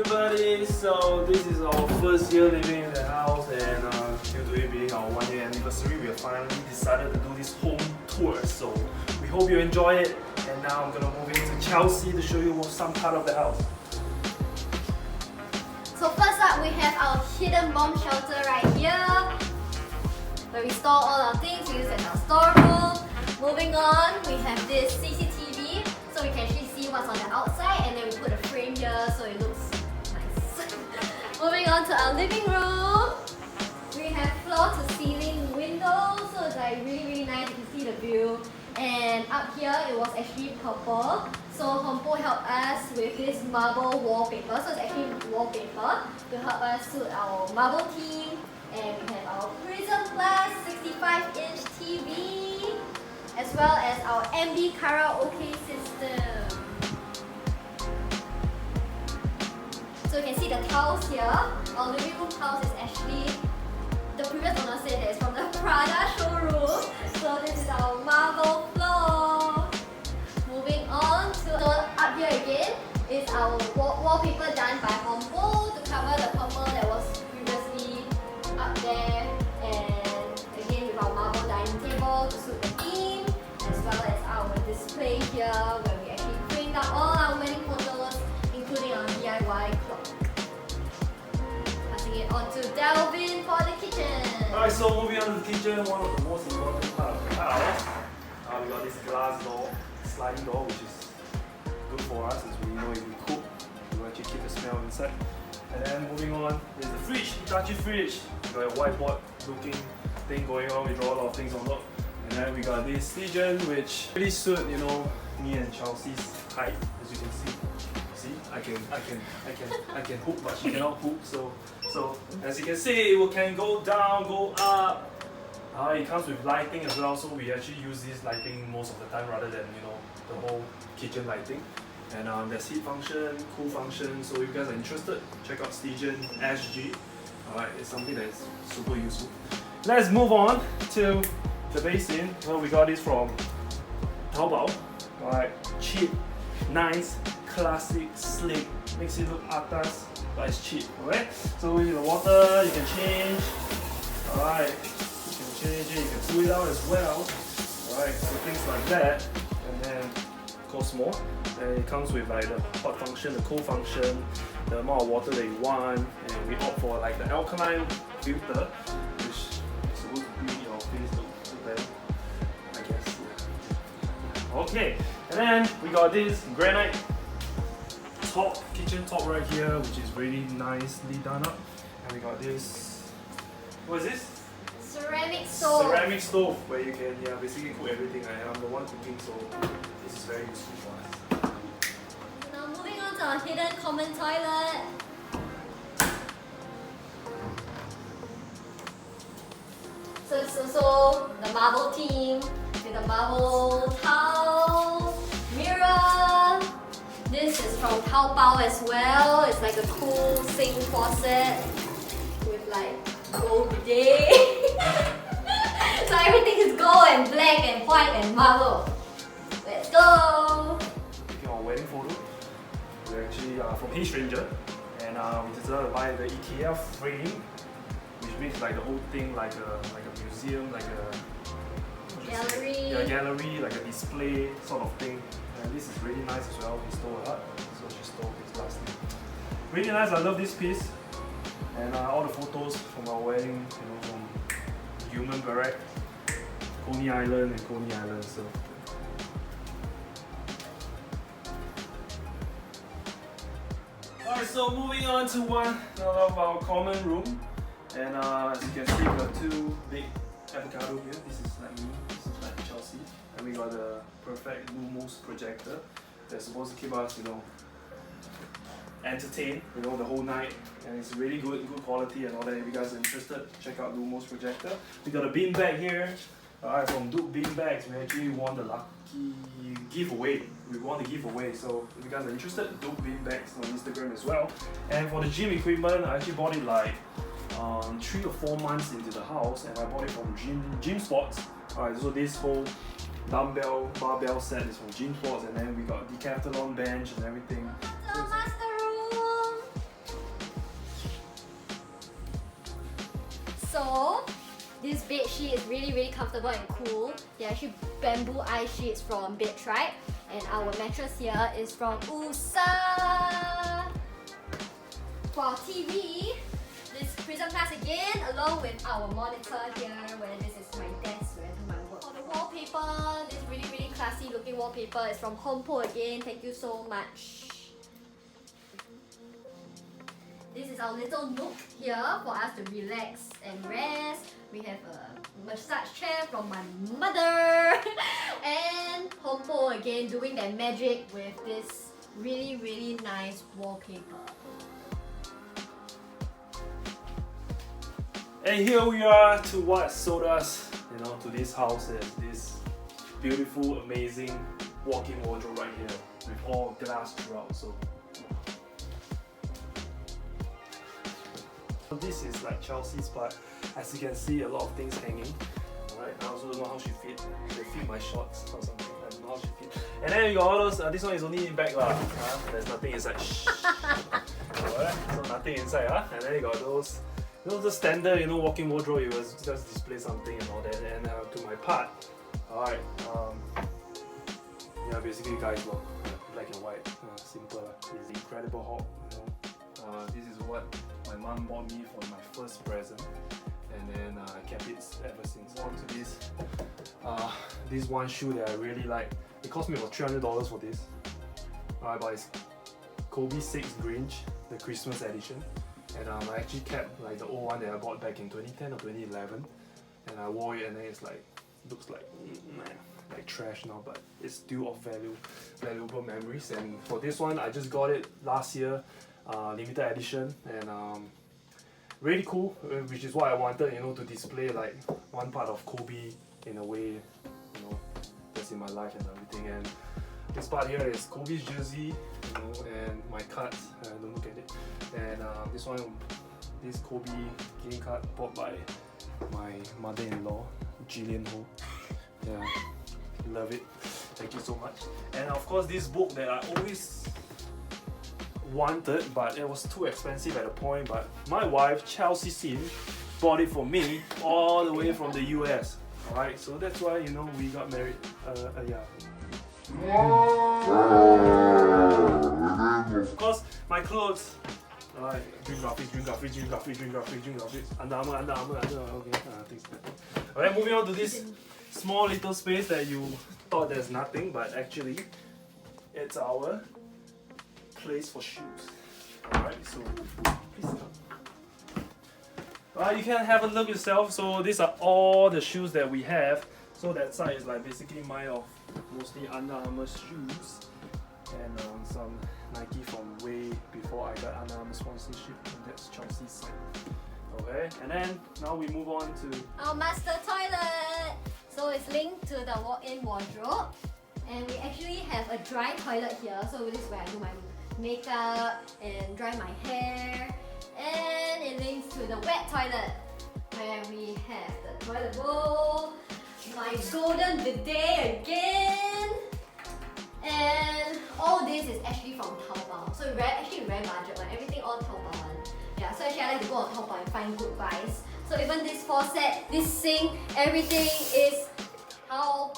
everybody, so this is our first year living in the house, and due to it being our 1 year anniversary, we have finally decided to do this home tour. So we hope you enjoy it, and now I'm gonna move into Chelsea to show you some part of the house. So first up, we have our hidden bomb shelter right here, where we store all our things, we use as our storeroom. Moving on, we have this CCTV, so we can actually see what's on the outside, and then we put a frame here so it looks nice. Moving on to our living room, we have floor to ceiling windows, so it's like really nice, you can see the view. And up here, it was actually purple, so Hompo helped us with this marble wallpaper, so it's actually wallpaper to help us suit our marble theme. And we have our Prism Plus 65-inch TV, as well as our MD karaoke system. So you can see the tiles here. Our living room tiles is actually, the previous owner said that it's from the Prada showroom. So this is our marble floor. Moving on to up here again is our wallpaper done by Hompo to cover the purple that was previously up there. And again with our marble dining table to suit the theme, as well as our display here where we actually framed up all our wedding photos, including our DIY clock. Passing it on to Delvin for the kitchen. Alright, so moving on to the kitchen, one of the most important part of the house. We got this glass door, sliding door, which is good for us, as we know if we cook, we will actually keep the smell inside. And then moving on is the fridge, Hitachi fridge. We got a whiteboard looking thing going on, we draw a lot of things on top. And then we got this pigeon, which really suit, you know, me and Chelsea's height, as you can see. See, I can hook, but she cannot hook. So as you can see, it can go down, go up. It comes with lighting as well, so we actually use this lighting most of the time rather than, you know, the whole kitchen lighting. And there's heat function, cool function, so if you guys are interested, check out Stygian SG. Alright, it's something that is super useful. Let's move on to the basin. Well, we got this from Taobao. Alright, cheap, nice, classic, slick, makes it look atas, but it's cheap. Alright, so with the water, you can change. Alright, you can change it, you can cool it out as well. Alright, so things like that. And then costs more. And it comes with like the hot function, the cold function, the amount of water that you want, and we opt for like the alkaline filter, which is supposed to make your face look better, I guess. Yeah. Okay, and then we got this granite top, kitchen top right here, which is really nicely done up. And we got this, what is this? Ceramic stove. Ceramic stove, where you can basically cook everything. I'm the one cooking, so this is very useful for us. Now moving on to our hidden common toilet. So it's also the marble theme with the marble tile, mirror. This is from Taobao as well. It's like a cool sink faucet with like gold bidet. So everything is gold and black and white and marble. Let's go! Taking our wedding photo. We're actually from Hey Stranger, and we decided to buy the IKEA frame, which makes like the whole thing like a museum, like a gallery. Yeah, gallery, like a display sort of thing. And this is really nice as well. He stole her, so she stole his last name. Really nice. I love this piece, and all the photos from our wedding, you know, from Human Barrack, Coney Island, and Coney Island. So. Alright, so moving on to one of our common room, and as you can see, we got two big avocado here. This is like me, this is like Chelsea, and we got a perfect Lumos projector that's supposed to keep us, you know, entertained, you know, the whole night, and it's really good quality and all that. If you guys are interested, check out Lumos projector. We got a beanbag here. Alright, from Duke Beanbags, we actually won the lucky giveaway. We won the giveaway, so if you guys are interested, Duke Beanbags on Instagram as well. And for the gym equipment, I actually bought it like 3 or 4 months into the house, and I bought it from Gym Sports. Alright, so this whole dumbbell barbell set is from Gym Sports, and then we got decathlon bench and everything. The master room. sheet is really comfortable and cool. They're actually bamboo eye sheets from Betright. And our mattress here is from USA. For our TV, this Prism Glass again, along with our monitor here, where this is my desk where I do my work. For the wallpaper, this really classy looking wallpaper is from HomePo again. Thank you so much. This is our little nook here for us to relax and rest. We have a massage chair from my mother. And HomePo again doing their magic with this really nice wallpaper. And here we are to what sold us, to this house, this beautiful, amazing walk-in wardrobe right here with all glass throughout. So this is like Chelsea's part. As you can see, a lot of things hanging. Alright, I also don't know how she fit. They fit my shorts or something. I don't know how she fit. And then you got all those. This one is only in bag lah. There's nothing inside. Alright, so nothing inside. And then you got those. The standard, walk-in wardrobe. It was just display something and all that. And to my part, alright. Yeah, basically, guys, look, black and white, simple. It's incredible haul. This is what my mom bought me for my first present, and then I kept it ever since. On to this one shoe that I really like. It cost me about $300 for this. But it's Kobe 6 Grinch, the Christmas edition, and I actually kept like the old one that I bought back in 2010 or 2011, and I wore it, and then it's like looks like trash now, but it's still of valuable memories. And for this one, I just got it last year. Limited edition, and really cool, which is what I wanted, to display like one part of Kobe in a way, that's in my life and everything. And this part here is Kobe's jersey, and my cards. Don't look at it. And this Kobe game card bought by my mother-in-law, Jillian Ho. Yeah, love it. Thank you so much. And of course, this book that I always wanted, but it was too expensive at a point. But my wife, Chelsea Sim, bought it for me all the way from the US. Alright, so that's why we got married. Of course, my clothes. Alright, drink graphics. Under Armour, okay, things like that. Alright, moving on to this small little space that you thought there's nothing, but actually, it's our place for shoes. Alright, so please come. Alright, you can have a look yourself. So these are all the shoes that we have. So that side is like basically mine of mostly Under Armour shoes, and some Nike from way before I got Under Armour sponsorship, and that's Chelsea's side. Okay, and then now we move on to our master toilet. So it's linked to the walk-in wardrobe, and we actually have a dry toilet here. So this is where I do my makeup and dry my hair, and it links to the wet toilet where we have the toilet bowl, my golden bidet again, and all this is actually from Taobao. So actually very budget one, everything all Taobao one. Yeah, so actually I like to go on Taobao and find good buys. So even this faucet, this sink, everything is Taobao.